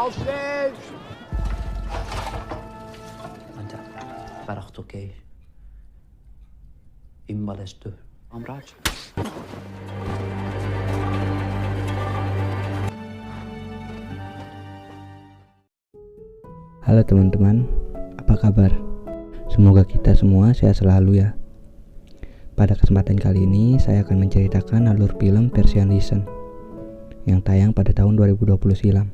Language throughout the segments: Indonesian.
Aufstehen! انت فرحتو كيف بلشتو امراج. Halo teman-teman, apa kabar? Semoga kita semua sehat selalu ya. Pada kesempatan kali ini saya akan menceritakan alur film Persian Legion yang tayang pada tahun 2020 silam.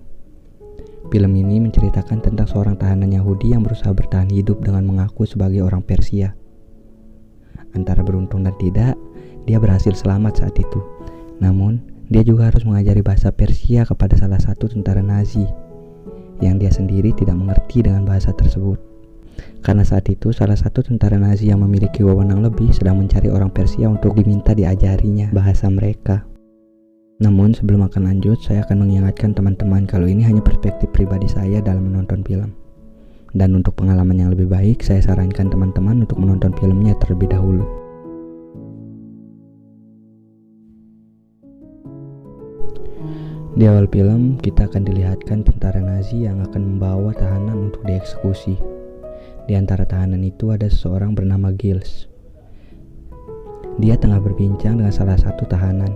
Film ini menceritakan tentang seorang tahanan Yahudi yang berusaha bertahan hidup dengan mengaku sebagai orang Persia. Antara beruntung dan tidak, dia berhasil selamat saat itu. Namun, dia juga harus mengajari bahasa Persia kepada salah satu tentara Nazi yang dia sendiri tidak mengerti dengan bahasa tersebut. Karena saat itu salah satu tentara Nazi yang memiliki wewenang lebih sedang mencari orang Persia untuk diminta diajarinya bahasa mereka. Namun sebelum akan lanjut, saya akan mengingatkan teman-teman kalau ini hanya perspektif pribadi saya dalam menonton film. Dan untuk pengalaman yang lebih baik, saya sarankan teman-teman untuk menonton filmnya terlebih dahulu. Di awal film, kita akan dilihatkan tentara Nazi yang akan membawa tahanan untuk dieksekusi. Di antara tahanan itu ada seseorang bernama Gilles. Dia tengah berbincang dengan salah satu tahanan.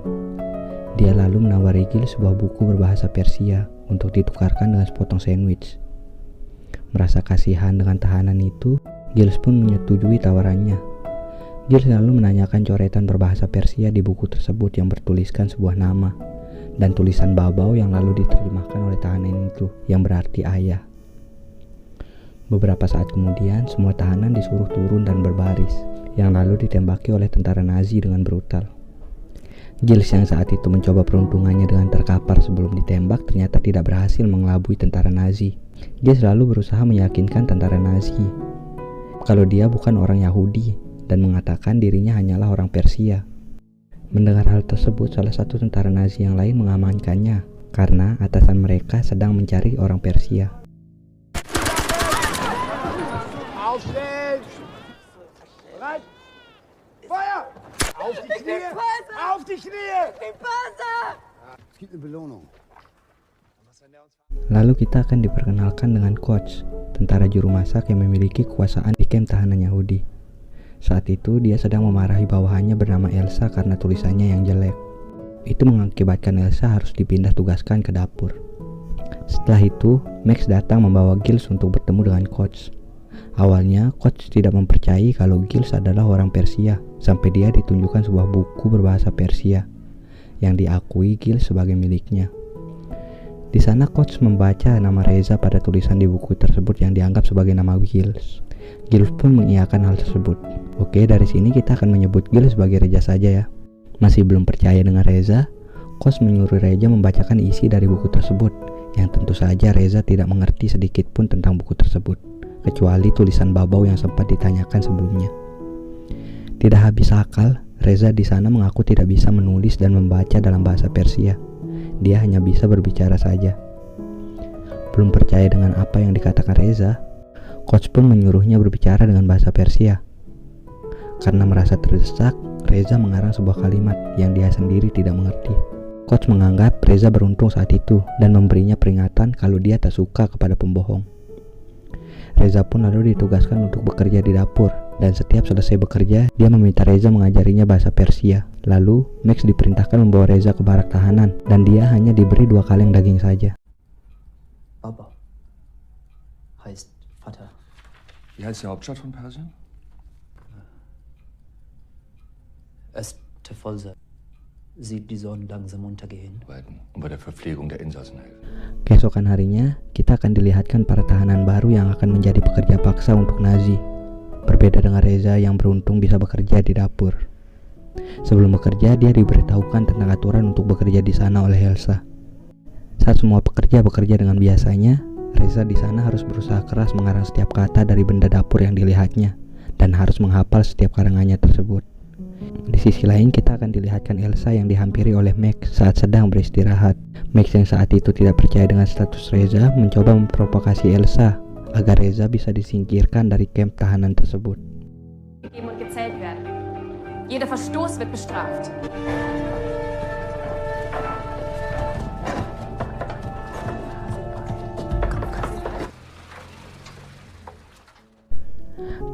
Dia lalu menawari Gilles sebuah buku berbahasa Persia untuk ditukarkan dengan sepotong sandwich. Merasa kasihan dengan tahanan itu, Gilles pun menyetujui tawarannya. Gilles lalu menanyakan coretan berbahasa Persia di buku tersebut yang bertuliskan sebuah nama dan tulisan babau yang lalu diterjemahkan oleh tahanan itu yang berarti ayah. Beberapa saat kemudian, semua tahanan disuruh turun dan berbaris, yang lalu ditembaki oleh tentara Nazi dengan brutal. Gilles yang saat itu mencoba peruntungannya dengan terkapar sebelum ditembak ternyata tidak berhasil mengelabui tentara Nazi. Gilles lalu berusaha meyakinkan tentara Nazi kalau dia bukan orang Yahudi dan mengatakan dirinya hanyalah orang Persia. Mendengar hal tersebut, salah satu tentara Nazi yang lain mengamankannya karena atasan mereka sedang mencari orang Persia. Aufstehen! Bereit! Feuer! Auf die Knie! Auf die Knie! Es gibt eine Belohnung. Lalu kita akan diperkenalkan dengan Coach, tentara juru masak yang memiliki kekuasaan di kamp tahanan Yahudi. Saat itu dia sedang memarahi bawahannya bernama Elsa karena tulisannya yang jelek. Itu mengakibatkan Elsa harus dipindah tugaskan ke dapur. Setelah itu, Max datang membawa Gilles untuk bertemu dengan Coach. Awalnya, Coach tidak mempercayai kalau Gilles adalah orang Persia, sampai dia ditunjukkan sebuah buku berbahasa Persia yang diakui Gilles sebagai miliknya. Di sana Coach membaca nama Reza pada tulisan di buku tersebut yang dianggap sebagai nama Gilles. Gilles pun mengiyakan hal tersebut. Oke, dari sini kita akan menyebut Gilles sebagai Reza saja ya. Masih belum percaya dengan Reza, Coach menyuruh Reza membacakan isi dari buku tersebut, yang tentu saja Reza tidak mengerti sedikit pun tentang buku tersebut, kecuali tulisan babau yang sempat ditanyakan sebelumnya. Tidak habis akal, Reza di sana mengaku tidak bisa menulis dan membaca dalam bahasa Persia. Dia hanya bisa berbicara saja. Belum percaya dengan apa yang dikatakan Reza, Coach pun menyuruhnya berbicara dengan bahasa Persia. Karena merasa terdesak, Reza mengarang sebuah kalimat yang dia sendiri tidak mengerti. Coach menganggap Reza beruntung saat itu dan memberinya peringatan kalau dia tak suka kepada pembohong. Reza pun lalu ditugaskan untuk bekerja di dapur, dan setiap selesai bekerja, dia meminta Reza mengajarinya bahasa Persia. Lalu, Max diperintahkan membawa Reza ke barak tahanan, dan dia hanya diberi 2 kaleng daging saja. Baba heißt Vater. Wie heißt die Hauptstadt von Persien? Östfolse. Sieht die Sonne langsam untergehen. Und bei der Verpflegung der Insassen helfen. Keesokan harinya, kita akan dilihatkan para tahanan baru yang akan menjadi pekerja paksa untuk Nazi. Berbeda dengan Reza yang beruntung bisa bekerja di dapur. Sebelum bekerja, dia diberitahukan tentang aturan untuk bekerja di sana oleh Elsa. Saat semua pekerja bekerja dengan biasanya, Reza di sana harus berusaha keras mengarang setiap kata dari benda dapur yang dilihatnya dan harus menghafal setiap karangannya tersebut. Di sisi lain, kita akan dilihatkan Elsa yang dihampiri oleh Max saat sedang beristirahat. Max yang saat itu tidak percaya dengan status Reza mencoba memprovokasi Elsa agar Reza bisa disingkirkan dari kamp tahanan tersebut. Jeder Verstoß wird bestraft.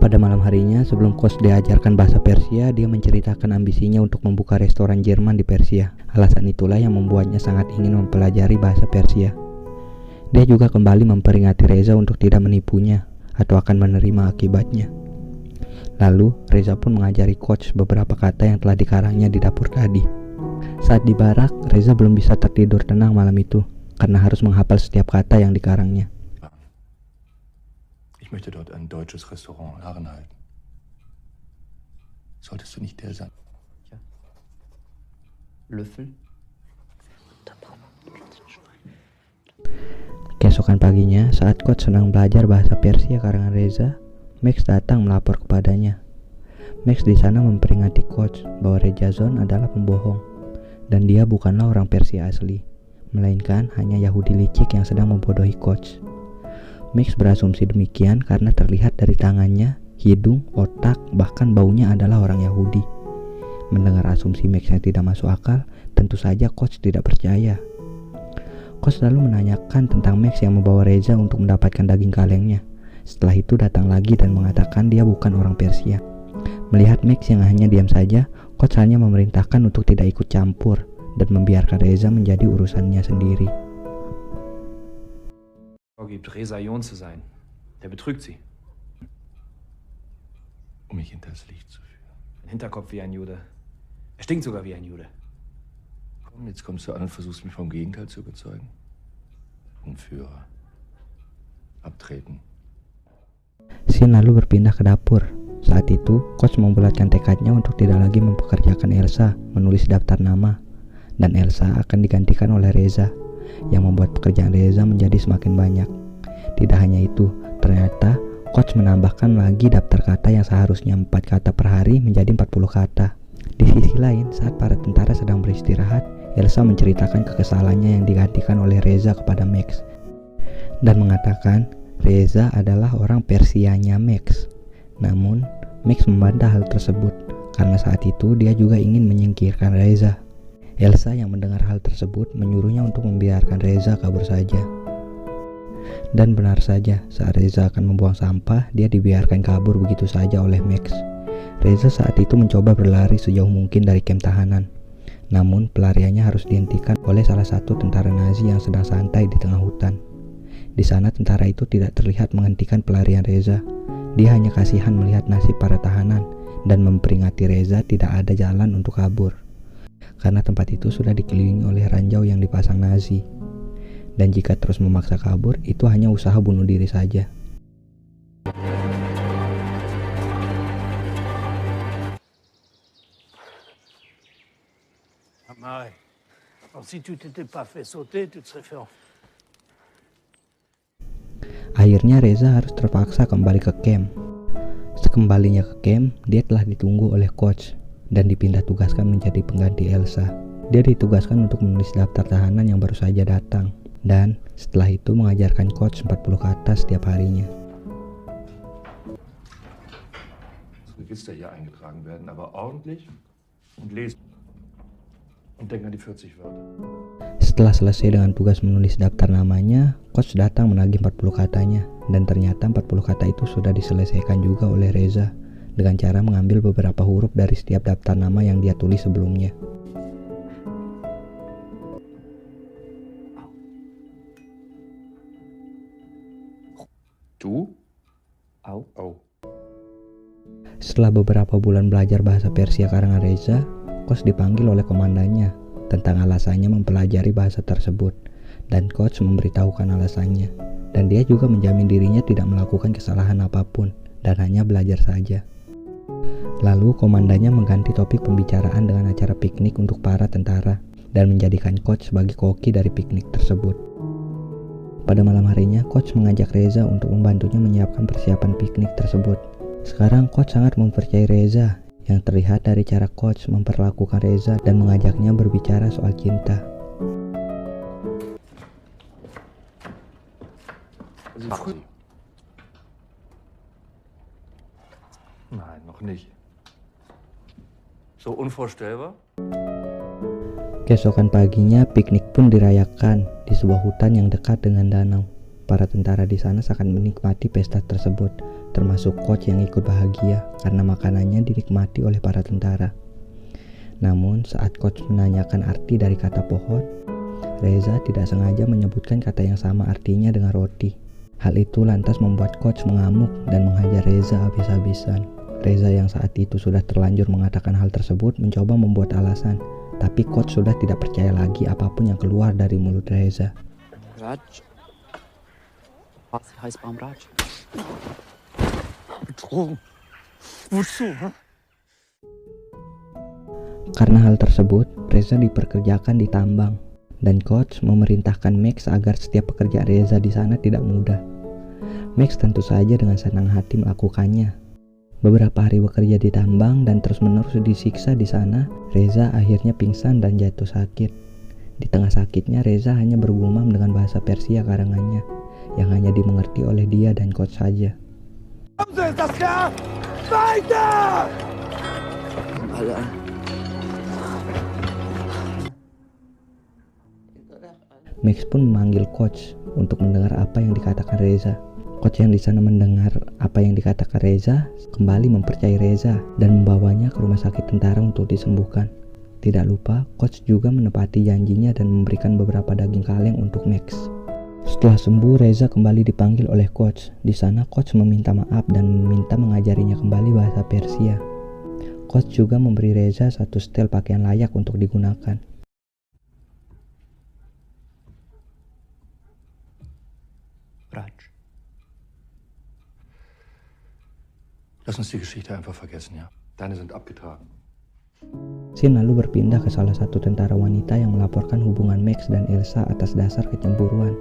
Pada malam harinya, sebelum coach diajarkan bahasa Persia, dia menceritakan ambisinya untuk membuka restoran Jerman di Persia. Alasan itulah yang membuatnya sangat ingin mempelajari bahasa Persia. Dia juga kembali memperingati Reza untuk tidak menipunya atau akan menerima akibatnya. Lalu, Reza pun mengajari coach beberapa kata yang telah dikarangnya di dapur tadi. Saat di barak, Reza belum bisa tertidur tenang malam itu karena harus menghafal setiap kata yang dikarangnya. Ich möchte dort ein deutsches Restaurant in Aaren halten. Solltest du nicht der sein? Ja. Löffel. Keesokan paginya, saat coach sedang belajar bahasa Persia karangan Reza, Max datang melapor kepadanya. Max di sana memperingati coach bahwa Rezazon adalah pembohong dan dia bukanlah orang Persia asli, melainkan hanya Yahudi licik yang sedang membodohi coach. Max berasumsi demikian karena terlihat dari tangannya, hidung, otak, bahkan baunya adalah orang Yahudi. Mendengar asumsi Max yang tidak masuk akal, tentu saja coach tidak percaya. Coach lalu menanyakan tentang Max yang membawa Reza untuk mendapatkan daging kalengnya. Setelah itu datang lagi dan mengatakan dia bukan orang Persia. Melihat Max yang hanya diam saja, coach hanya memerintahkan untuk tidak ikut campur dan membiarkan Reza menjadi urusannya sendiri. Vorgibt, Rezaion zu sein. Der betrügt sie. Um mich hinters Licht zu führen. Ein Hinterkopf wie ein Jude. Er stinkt sogar wie ein Jude. Komm, jetzt kommst du an und versuchst mich vom Gegenteil zu überzeugen. Unführer. Abtreten. Scene lalu berpindah ke dapur. Saat itu, coach membulatkan tekadnya untuk tidak lagi mempekerjakan Elsa menulis daftar nama, dan Elsa akan digantikan oleh Reza, yang membuat pekerjaan Reza menjadi semakin banyak. Tidak hanya itu, ternyata coach menambahkan lagi daftar kata yang seharusnya 4 kata per hari menjadi 40 kata. Di sisi lain, saat para tentara sedang beristirahat, Elsa menceritakan kekesalannya yang digantikan oleh Reza kepada Max dan mengatakan Reza adalah orang Persianya Max. Namun, Max membantah hal tersebut karena saat itu dia juga ingin menyingkirkan Reza. Elsa yang mendengar hal tersebut menyuruhnya untuk membiarkan Reza kabur saja. Dan benar saja, saat Reza akan membuang sampah, dia dibiarkan kabur begitu saja oleh Max. Reza saat itu mencoba berlari sejauh mungkin dari kem tahanan. Namun, pelariannya harus dihentikan oleh salah satu tentara Nazi yang sedang santai di tengah hutan. Di sana tentara itu tidak terlihat menghentikan pelarian Reza. Dia hanya kasihan melihat nasib para tahanan dan memperingati Reza tidak ada jalan untuk kabur. Karena tempat itu sudah dikelilingi oleh ranjau yang dipasang Nazi. Dan jika terus memaksa kabur, itu hanya usaha bunuh diri saja. Akhirnya Reza harus terpaksa kembali ke camp. Sekembalinya ke camp, dia telah ditunggu oleh coach dan dipindah tugaskan menjadi pengganti Elsa. Dia ditugaskan untuk menulis daftar tahanan yang baru saja datang, dan setelah itu mengajarkan coach 40 kata setiap harinya. Das Register hier eingetragen werden, aber ordentlich und lesen. Und denk an die 40 Wörter. Setelah selesai dengan tugas menulis daftar namanya, coach datang menagih 40 katanya, dan ternyata 40 kata itu sudah diselesaikan juga oleh Reza dengan cara mengambil beberapa huruf dari setiap daftar nama yang dia tulis sebelumnya. Du? Au. Oh. Setelah beberapa bulan belajar bahasa Persia karangan Reza, coach dipanggil oleh komandannya tentang alasannya mempelajari bahasa tersebut, dan coach memberitahukan alasannya, dan dia juga menjamin dirinya tidak melakukan kesalahan apapun dan hanya belajar saja. Lalu komandannya mengganti topik pembicaraan dengan acara piknik untuk para tentara dan menjadikan coach sebagai koki dari piknik tersebut. Pada malam harinya, coach mengajak Reza untuk membantunya menyiapkan persiapan piknik tersebut. Sekarang coach sangat mempercayai Reza, yang terlihat dari cara coach memperlakukan Reza dan mengajaknya berbicara soal cinta. Nein, noch nicht. So unvorstellbar? Keesokan paginya, piknik pun dirayakan di sebuah hutan yang dekat dengan danau. Para tentara di sana sangat menikmati pesta tersebut termasuk coach yang ikut bahagia karena makanannya dinikmati oleh para tentara. Namun saat coach menanyakan arti dari kata pohon, Reza tidak sengaja menyebutkan kata yang sama artinya dengan roti. Hal itu lantas membuat coach mengamuk dan menghajar Reza habis-habisan. Reza yang saat itu sudah terlanjur mengatakan hal tersebut mencoba membuat alasan, tapi coach sudah tidak percaya lagi apapun yang keluar dari mulut Reza. Raj? Was heißt Baum Raj? Betrogen. Wozu? Karena hal tersebut, Reza diperkerjakan di tambang, dan coach memerintahkan Max agar setiap pekerja Reza di sana tidak mudah. Max tentu saja dengan senang hati melakukannya. Beberapa hari bekerja di tambang dan terus-menerus disiksa di sana, Reza akhirnya pingsan dan jatuh sakit. Di tengah sakitnya, Reza hanya bergumam dengan bahasa Persia karangannya, yang hanya dimengerti oleh dia dan coach saja. Max pun memanggil coach untuk mendengar apa yang dikatakan Reza. Coach yang di sana mendengar apa yang dikatakan Reza, kembali mempercayai Reza dan membawanya ke rumah sakit tentara untuk disembuhkan. Tidak lupa, coach juga menepati janjinya dan memberikan beberapa daging kaleng untuk Max. Setelah sembuh, Reza kembali dipanggil oleh coach. Di sana, coach meminta maaf dan meminta mengajarinya kembali bahasa Persia. Coach juga memberi Reza satu setel pakaian layak untuk digunakan. Raj. Lass uns die Geschichte einfach vergessen, ja? Deine sind abgetragen. Scene lalu berpindah ke salah satu tentara wanita yang melaporkan hubungan Max dan Elsa atas dasar kecemburuan.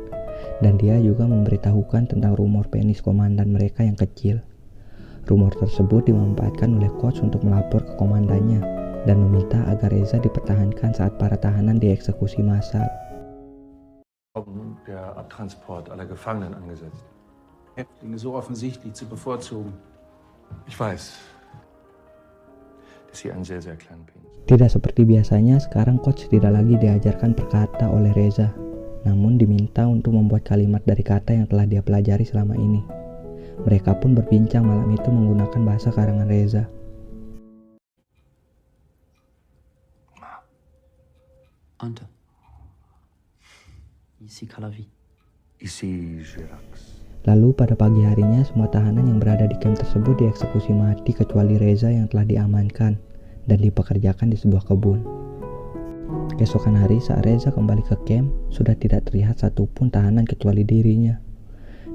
Dan dia juga memberitahukan tentang rumor penis komandan mereka yang kecil. Rumor tersebut dimanfaatkan oleh coach untuk melapor ke komandannya dan meminta agar Reza dipertahankan saat para tahanan dieksekusi massal. Der Abtransport aller Gefangenen angesetzt. Häftlinge so offensichtlich zu bevorzugen. Ich weiß, dass Sie einen sehr, sehr kleinen Penis. Tidak seperti biasanya, sekarang coach tidak lagi diajarkan perkata oleh Reza, namun diminta untuk membuat kalimat dari kata yang telah dia pelajari selama ini. Mereka pun berbincang malam itu menggunakan bahasa karangan Reza. Anta. Ici Calavi. Ici Girax. Lalu pada pagi harinya, semua tahanan yang berada di camp tersebut dieksekusi mati kecuali Reza yang telah diamankan dan dipekerjakan di sebuah kebun. Keesokan hari saat Reza kembali ke camp, sudah tidak terlihat satupun tahanan kecuali dirinya.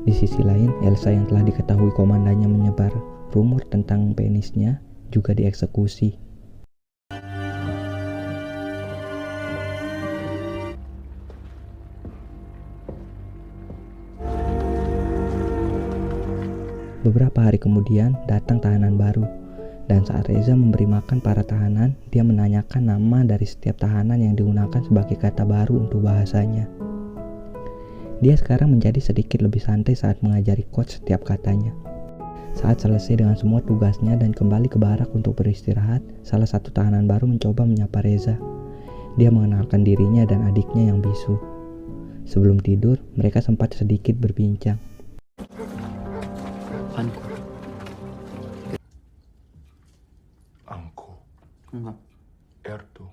Di sisi lain, Elsa yang telah diketahui komandannya menyebar rumor tentang penisnya juga dieksekusi. Beberapa hari kemudian datang tahanan baru, dan saat Reza memberi makan para tahanan, dia menanyakan nama dari setiap tahanan yang digunakan sebagai kata baru untuk bahasanya. Dia sekarang menjadi sedikit lebih santai saat mengajari coach setiap katanya. Saat selesai dengan semua tugasnya dan kembali ke barak untuk beristirahat, salah satu tahanan baru mencoba menyapa Reza. Dia mengenalkan dirinya dan adiknya yang bisu. Sebelum tidur, mereka sempat sedikit berbincang. Anko. Anko. Enggak. Erdo.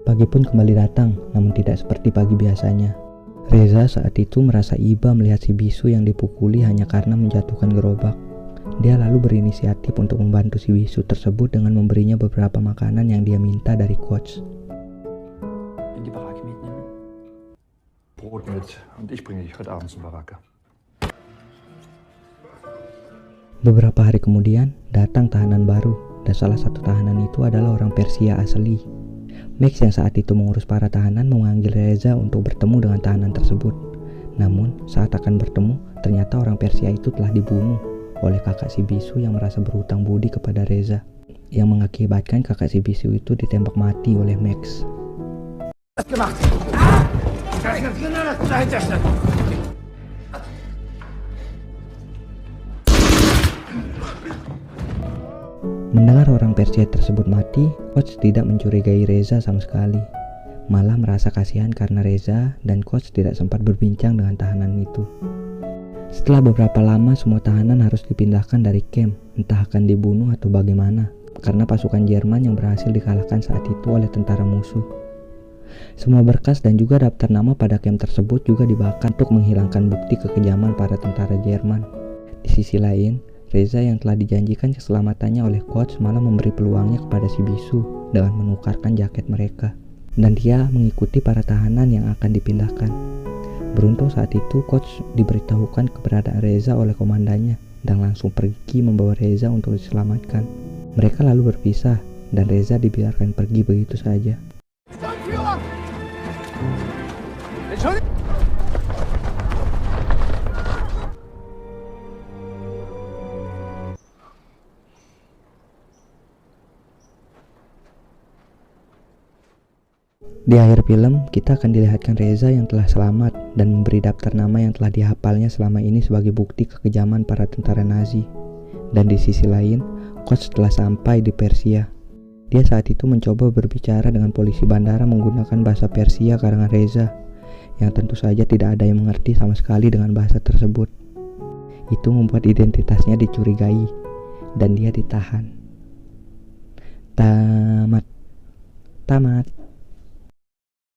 Pagi pun kembali datang, namun tidak seperti pagi biasanya. Reza saat itu merasa iba melihat si bisu yang dipukuli hanya karena menjatuhkan gerobak. Dia lalu berinisiatif untuk membantu si bisu tersebut dengan memberinya beberapa makanan yang dia minta dari coach. In die Baracke mitnehmen? Brot mit und ich bringe dich heute Abend zur Baracke. Beberapa hari kemudian, datang tahanan baru, dan salah satu tahanan itu adalah orang Persia asli. Max yang saat itu mengurus para tahanan memanggil Reza untuk bertemu dengan tahanan tersebut. Namun, saat akan bertemu, ternyata orang Persia itu telah dibunuh oleh kakak si bisu yang merasa berhutang budi kepada Reza, yang mengakibatkan kakak si bisu itu ditembak mati oleh Max. Mendengar orang Persia tersebut mati, coach tidak mencurigai Reza sama sekali. Malah merasa kasihan karena Reza dan coach tidak sempat berbincang dengan tahanan itu. Setelah beberapa lama, semua tahanan harus dipindahkan dari camp, entah akan dibunuh atau bagaimana, karena pasukan Jerman yang berhasil dikalahkan saat itu oleh tentara musuh. Semua berkas dan juga daftar nama pada camp tersebut juga dibakar untuk menghilangkan bukti kekejaman para tentara Jerman. Di sisi lain, Reza yang telah dijanjikan keselamatannya oleh coach malah memberi peluangnya kepada si bisu dengan menukarkan jaket mereka. Dan dia mengikuti para tahanan yang akan dipindahkan. Beruntung saat itu coach diberitahukan keberadaan Reza oleh komandannya dan langsung pergi membawa Reza untuk diselamatkan. Mereka lalu berpisah dan Reza dibiarkan pergi begitu saja. Di akhir film, kita akan dilihatkan Reza yang telah selamat dan memberi daftar nama yang telah dihafalnya selama ini sebagai bukti kekejaman para tentara Nazi. Dan di sisi lain, coach telah sampai di Persia. Dia saat itu mencoba berbicara dengan polisi bandara menggunakan bahasa Persia karangan Reza, yang tentu saja tidak ada yang mengerti sama sekali dengan bahasa tersebut. Itu membuat identitasnya dicurigai, dan dia ditahan. Tamat.